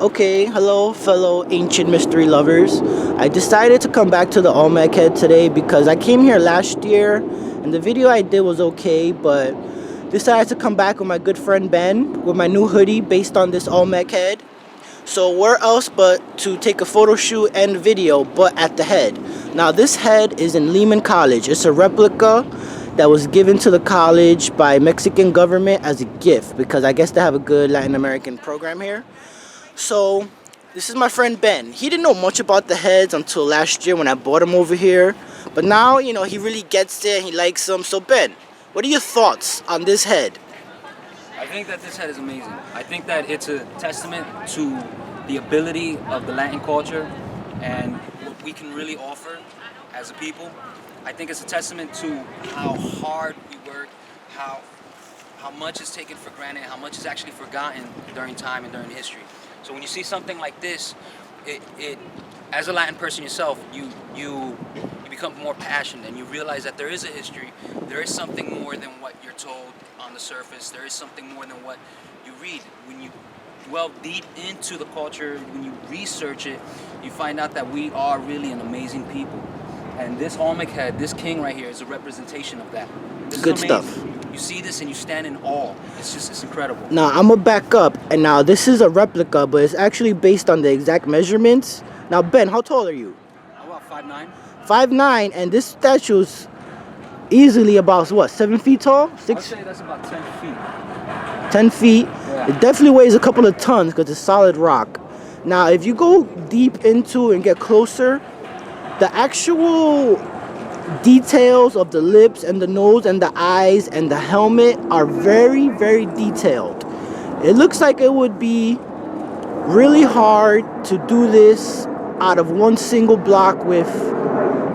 Okay, hello fellow ancient mystery lovers. I decided to come back to the Olmec Head today because I came here last year and the video I did was okay, but decided to come back with my good friend Ben with my new hoodie based on this Olmec Head. So where else but to take a photo shoot and video but at the head. Now this head is in Lehman College. It's a replica that was given to the college by Mexican government as a gift because I guess they have a good Latin American program here. So this is my friend Ben. He didn't know much about the heads until last year when I bought him over here. But now, he really gets it and he likes them. So Ben, what are your thoughts on this head? I think that this head is amazing. I think that it's a testament to the ability of the Latin culture and what we can really offer as a people. I think it's a testament to how hard we work, how much is taken for granted, how much is actually forgotten during time and during history. So when you see something like this, it as a Latin person yourself, you become more passionate and you realize that there is a history, there is something more than what you're told on the surface, there is something more than what you read. When you dwell deep into the culture, when you research it, you find out that we are really an amazing people. And this Olmec Head, this king right here, is a representation of that. This Good is stuff. You see this and you stand in awe. It's incredible. Now I'm gonna back up, and now this is a replica, but it's actually based on the exact measurements. Now Ben, how tall are you? I'm about 5'9". 5'9", and this statue's easily about what, 7 feet tall? I would say that's about 10 feet. 10 feet. Yeah. It definitely weighs a couple of tons because it's solid rock. Now if you go deep into and get closer, the actual details of the lips and the nose and the eyes and the helmet are very, very detailed. It looks like it would be really hard to do this out of one single block with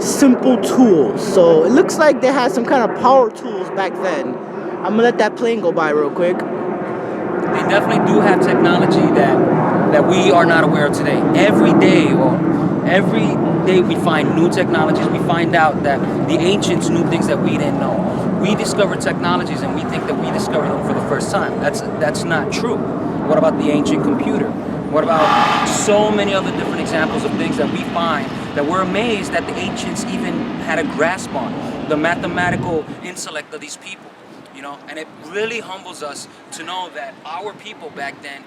simple tools. So it looks like they had some kind of power tools back then. I'm gonna let that plane go by real quick. They definitely do have technology that we are not aware of today. Every day we find new technologies. We find out that the ancients knew things that we didn't know. We discover technologies and we think that we discovered them for the first time. That's not true. What about the ancient computer? What about so many other different examples of things that we find that we're amazed that the ancients even had a grasp on? The mathematical intellect of these people, and it really humbles us to know that our people back then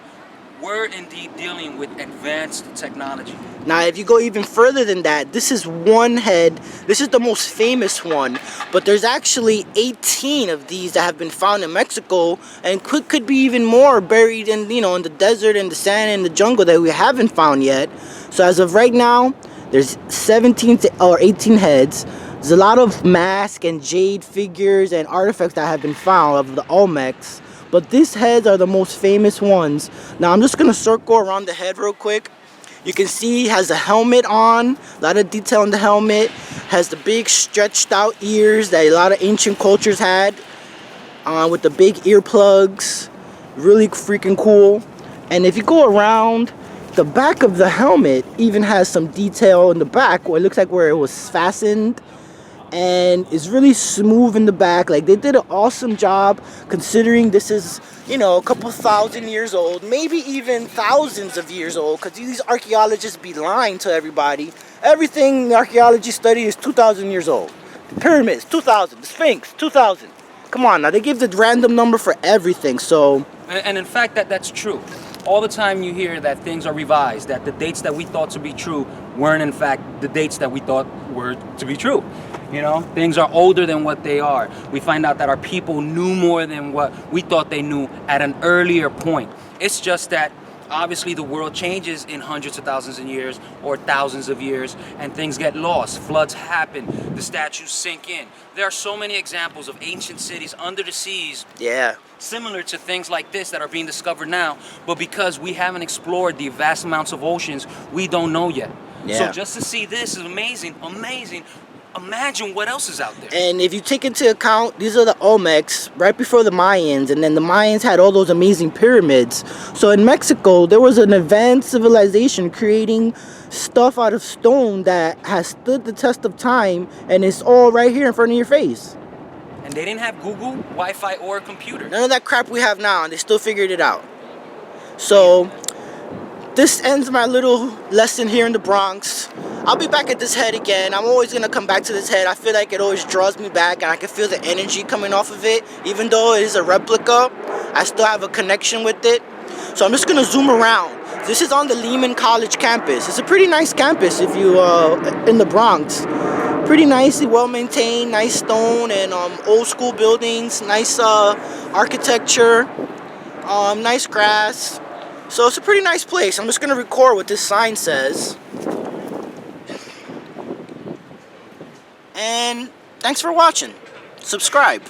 were indeed dealing with advanced technology. Now, if you go even further than that, this is one head. This is the most famous one, but there's actually 18 of these that have been found in Mexico, and could be even more buried in, in the desert and the sand and the jungle that we haven't found yet. So as of right now, there's 17 or 18 heads. There's a lot of mask and jade figures and artifacts that have been found of the Olmecs. But these heads are the most famous ones. Now I'm just gonna circle around the head real quick. You can see he has a helmet on, a lot of detail on the helmet. Has the big stretched out ears that a lot of ancient cultures had, with the big earplugs. Really freaking cool. And if you go around, the back of the helmet even has some detail in the back where it looks like where it was fastened. And it's really smooth in the back. Like, they did an awesome job considering this is, a couple thousand years old, maybe even thousands of years old, because these archaeologists be lying to everybody. Everything the archaeology study is 2,000 years old. The pyramids, 2,000. The Sphinx, 2,000. Come on, now they give the random number for everything, so... And in fact, that's true. All the time you hear that things are revised, that the dates that we thought to be true weren't in fact the dates that we thought were to be true. Things are older than what they are. We find out that our people knew more than what we thought they knew at an earlier point. It's just that obviously the world changes in hundreds of thousands of years or thousands of years, and things get lost. Floods happen. The statues sink in. There are so many examples of ancient cities under the seas. Yeah. Similar to things like this that are being discovered now, but because we haven't explored the vast amounts of oceans, we don't know yet. Yeah. So just to see this is amazing. Imagine what else is out there. And if you take into account, these are the Olmecs right before the Mayans, and then the Mayans had all those amazing pyramids. So in Mexico, there was an advanced civilization creating stuff out of stone that has stood the test of time, and it's all right here in front of your face. And they didn't have Google, Wi-Fi, or a computer. None of that crap we have now, and they still figured it out. So this ends my little lesson here in the Bronx. I'll be back at this head again. I'm always gonna come back to this head. I feel like it always draws me back, and I can feel the energy coming off of it. Even though it is a replica, I still have a connection with it. So I'm just gonna zoom around. This is on the Lehman College campus. It's a pretty nice campus if you in the Bronx. Pretty nicely well maintained, nice stone and old school buildings, nice architecture, nice grass. So it's a pretty nice place. I'm just gonna record what this sign says. And thanks for watching. Subscribe.